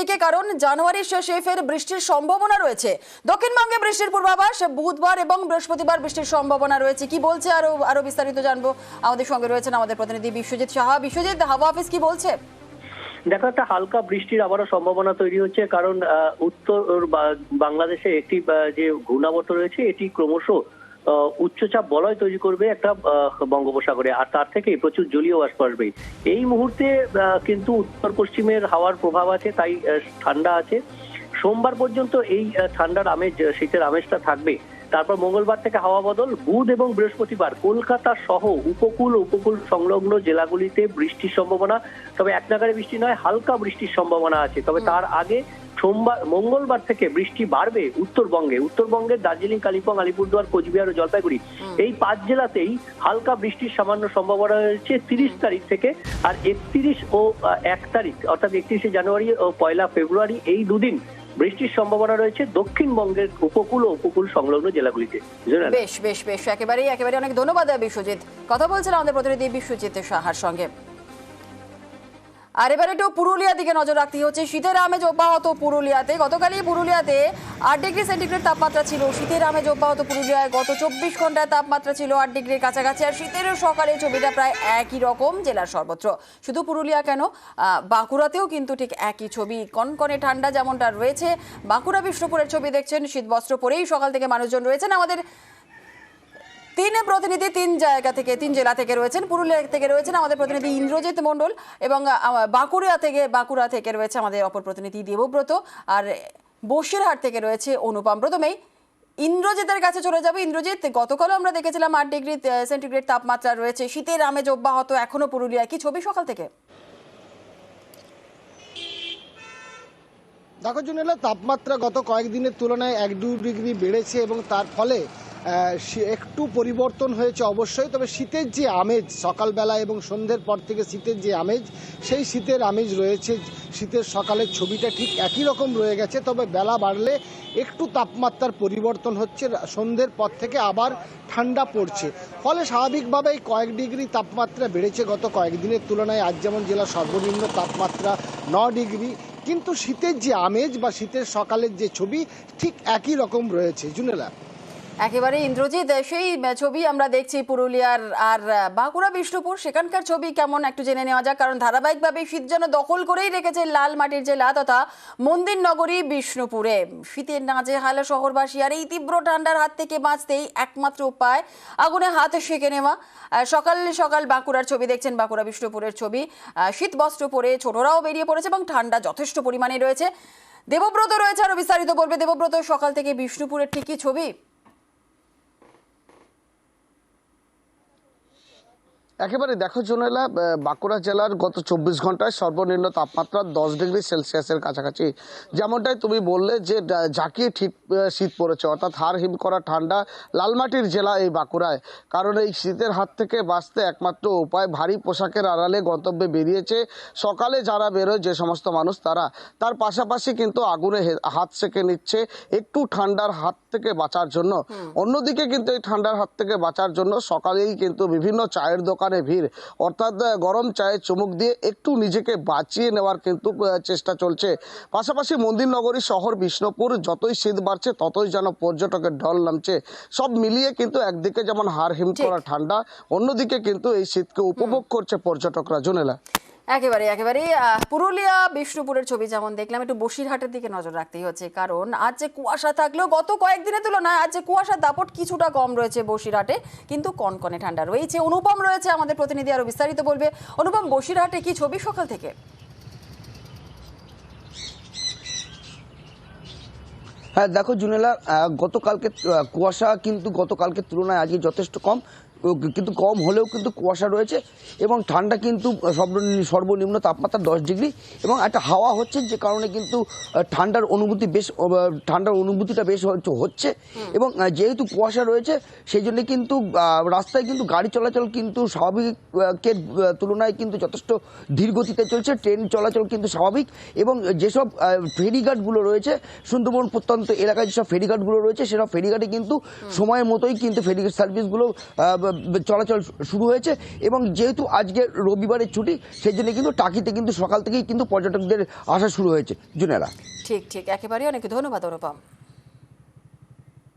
দিকে, কারণ জানুয়ারির শেষে ফের বৃষ্টির সম্ভাবনা রয়েছে। দক্ষিণবঙ্গে বৃষ্টির পূর্বাভাস, বুধবার এবং বৃহস্পতিবার বৃষ্টির সম্ভাবনা রয়েছে। কি বলছে আরো বিস্তারিত জানবো। আমাদের সঙ্গে রয়েছেন আমাদের প্রতিনিধি বিশ্বজিৎ সাহা। বিশ্বজিৎ, হাওয়া অফিস কি বলছে? দেখো, একটা হালকা বৃষ্টির আবারও সম্ভাবনা তৈরি হচ্ছে, কারণ উত্তর বাংলাদেশে একটি যে ঘূর্ণাবর্ত রয়েছে এটি ক্রমশ উচ্চচাপ বলয় তৈরি করবে একটা বঙ্গোপসাগরে, আর তার থেকে প্রচুর জলীয় বাষ্প আসবে। এই মুহূর্তে কিন্তু উত্তর পশ্চিমের হাওয়ার প্রভাব আছে, তাই ঠান্ডা আছে। সোমবার পর্যন্ত এই ঠান্ডার আমেজ, শীতের আমেজটা থাকবে। তারপর মঙ্গলবার থেকে হাওয়া বদল। বুধ এবং বৃহস্পতিবার কলকাতা সহ উপকূল সংলগ্ন জেলাগুলিতে বৃষ্টির সম্ভাবনা, তবে এক নাগাড়ে বৃষ্টি নয়, হালকা বৃষ্টির সম্ভাবনা আছে। তবে তার আগে মঙ্গলবার থেকে বৃষ্টি বাড়বে উত্তরবঙ্গের দার্জিলিং, কালিম্পং, আলিপুরদুয়ার, কোচবিহার ও জলপাইগুড়ি, এই 5 জেলাতেই হালকা বৃষ্টির সামান্য সম্ভাবনা রয়েছে 30 তারিখ থেকে। আর 31 ও 1 তারিখ অর্থাৎ 31শে জানুয়ারি ও 1 ফেব্রুয়ারি এই দুদিন বৃষ্টির সম্ভাবনা রয়েছে দক্ষিণবঙ্গের উপকূল সংলগ্ন জেলাগুলিতে। বেশ বেশ বেশ একেবারে অনেক ধন্যবাদ বিশ্বজিৎ। কথা বলছিলাম আমাদের প্রতিনিধি বিশ্বজিৎ সাহার সঙ্গে। আর এবার একটু পুরুলিয়ার দিকে নজর রাখতে হচ্ছে। শীতের আমেজ অব্যাহত পুরুলিয়াতে। গতকালই পুরুলিয়াতে 8 ডিগ্রি সেন্টিগ্রেড তাপমাত্রা ছিল। শীতের আমেজ অব্যাহত পুরুলিয়ায়। গত 24 ঘন্টায় তাপমাত্রা ছিল 8 ডিগ্রির কাছাকাছি। আর শীতের সকালে ছবিটা প্রায় একই রকম জেলার সর্বত্র। শুধু পুরুলিয়া কেন, বাঁকুড়াতেও কিন্তু ঠিক একই ছবি। কনকনে ঠান্ডা যেমনটা রয়েছে। বাঁকুড়া বিষ্ণুপুরের ছবি দেখছেন, শীত বস্ত্র পরেই সকাল থেকে মানুষজন রয়েছেন। আমাদের 3 প্রতিনিধি 3 জেলা থেকে রয়েছেন। পুরুলিয়া থেকে রয়েছেন আমাদের প্রতিনিধি ইন্দ্রজিৎ মণ্ডল, এবং বাঁকুড়া থেকে রয়েছে আমাদের অপর প্রতিনিধি দেবব্রত, আর বসিরহাট থেকে রয়েছে অনুপম। প্রথমেই ইন্দ্রজিতের কাছে চলে যাবে। ইন্দ্রজিৎ, গতকালও আমরা দেখেছিলাম 8 ডিগ্রি সেন্টিগ্রেড তাপমাত্রা রয়েছে। শীতের আমেজ অব্যাহত এখনো পুরুলিয়ায়। কি ছবি সকাল থেকে? দেখো জুনেলা, তাপমাত্রা গত কয়েকদিনের তুলনায় 1-2 ডিগ্রি বেড়েছে এবং তার ফলে একটু পরিবর্তন হয়েছে অবশ্যই। তবে শীতের যে আমেজ সকালবেলা এবং সন্ধ্যের পর থেকে শীতের যে আমেজ, সেই শীতের আমেজ রয়েছে। শীতের সকালের ছবিটা ঠিক একই রকম রয়ে গেছে, তবে বেলা বাড়লে একটু তাপমাত্রার পরিবর্তন হচ্ছে। সন্ধ্যের পর থেকে আবার ঠান্ডা পড়ছে, ফলে স্বাভাবিকভাবেই কয়েক ডিগ্রি তাপমাত্রা বেড়েছে গত কয়েকদিনের তুলনায়। আজ যেমন জেলার সর্বনিম্ন তাপমাত্রা 9 ডিগ্রি, কিন্তু শীতের যে আমেজ বা শীতের সকালের যে ছবি ঠিক একই রকম রয়েছে। জুনেলা, একেবারে ইন্দ্রজিৎ, সেই ছবি আমরা দেখছি পুরুলিয়ার। আর বাঁকুড়া বিষ্ণুপুর, সেখানকার ছবি কেমন একটু জেনে নেওয়া যাক, কারণ ধারাবাহিকভাবে শীত যেন দখল করেই রেখেছে লাল মাটির জেলা তথা মন্দির নগরী বিষ্ণুপুরে। শীতের নাজেহাল শহরবাসী, আর এই তীব্র ঠান্ডার হাত থেকে বাঁচতেই একমাত্র উপায় আগুনে হাত সেঁকে নেওয়া। সকাল সকাল বাঁকুড়ার ছবি দেখছেন, বাঁকুড়া বিষ্ণুপুরের ছবি। শীত বস্ত্র পরে ছোটরাও বেরিয়ে পড়েছে এবং ঠান্ডা যথেষ্ট পরিমাণে রয়েছে। দেবব্রত রয়েছে, আরো বিস্তারিত বলবে। দেবব্রত, সকাল থেকে বিষ্ণুপুরের ঠিকই ছবি? একেবারে দেখো জোনেলা, বাঁকুড়া জেলার গত 24 ঘন্টায় সর্বনিম্ন তাপমাত্রা 10 ডিগ্রি সেলসিয়াসের কাছাকাছি। যেমনটাই তুমি বললে যে জাঁকিয়ে ঠিক শীত পড়েছে, অর্থাৎ হাড় হিম করা ঠান্ডা লালমাটির জেলা এই বাঁকুড়ায়। কারণ এই শীতের হাত থেকে বাঁচতে একমাত্র উপায় ভারী পোশাকের আড়ালে গন্তব্যে বেরিয়েছে সকালে যারা বেরোয় যে সমস্ত মানুষ, তার পাশাপাশি কিন্তু আগুনে হাত সেঁকে নিচ্ছে একটু ঠান্ডার হাত থেকে বাঁচার জন্য। অন্যদিকে কিন্তু এই ঠান্ডার হাত থেকে বাঁচার জন্য সকালেই কিন্তু বিভিন্ন চায়ের দোকান ভিড়, অর্থাৎ গরম চায়ে চুমুক দিয়ে একটু নিজেকে বাঁচিয়ে নেওয়ার কিন্তু চেষ্টা চলছে। পাশাপাশি মন্দির নগরী শহর বিষ্ণুপুর, যতই শীত বাড়ছে ততই যেন পর্যটকের ঢল নামছে। সব মিলিয়ে কিন্তু একদিকে যেমন হাড় হিম করা ঠান্ডা, অন্যদিকে কিন্তু এই শীতকে উপভোগ করছে পর্যটকরা। জোনেলা, একেবারে পুরুলিয়া বিষ্ণুপুরের ছবি যেমন দেখলাম, একটু বসিরহাটের দিকে নজর রাখতেই হচ্ছে, কারণ আজ যে কুয়াশা থাকলেও গত কয়েকদিনের তুলনায় আজ যে কুয়াশার দাপট কিছুটা কম রয়েছে বসিরহাটে, কিন্তু কনকনে ঠান্ডা রয়েছে। অনুপম রয়েছে আমাদের প্রতিনিধি, আরো বিস্তারিত বলবে। অনুপম, বসিরহাটে কি ছবি সকাল থেকে? হ্যাঁ দেখো জুনেলা, গতকালকে কুয়াশা কিন্তু গতকালকে তুলনায় আজকে যথেষ্ট কম, কিন্তু কম হলেও কিন্তু কুয়াশা রয়েছে এবং ঠান্ডা কিন্তু সর্বনিম্ন তাপমাত্রা 10 ডিগ্রি এবং একটা হাওয়া হচ্ছে, যে কারণে কিন্তু ঠান্ডার অনুভূতিটা বেশ হচ্ছে। এবং যেহেতু কুয়াশা রয়েছে সেই জন্য কিন্তু রাস্তায় কিন্তু গাড়ি চলাচল কিন্তু স্বাভাবিকের তুলনায় কিন্তু যথেষ্ট ধীর গতিতে চলছে। ট্রেন চলাচল কিন্তু স্বাভাবিক, এবং যেসব ফেরিঘাটগুলো রয়েছে সুন্দরবন প্রত্যন্ত এলাকায় যেসব ফেরিঘাটগুলো রয়েছে সেসব ফেরিঘাটে কিন্তু সময় মতোই কিন্তু ফেরি সার্ভিসগুলো চলাচল শুরু হয়েছে এবং যেহেতু আজকে রবিবারের ছুটি সেই জন্য কিন্তু টাকিতে কিন্তু সকাল থেকেই কিন্তু পর্যটকদের আসা শুরু হয়েছে জুনেলা। ঠিক ঠিক, একেবারেই, অনেক ধন্যবাদ অনুপম।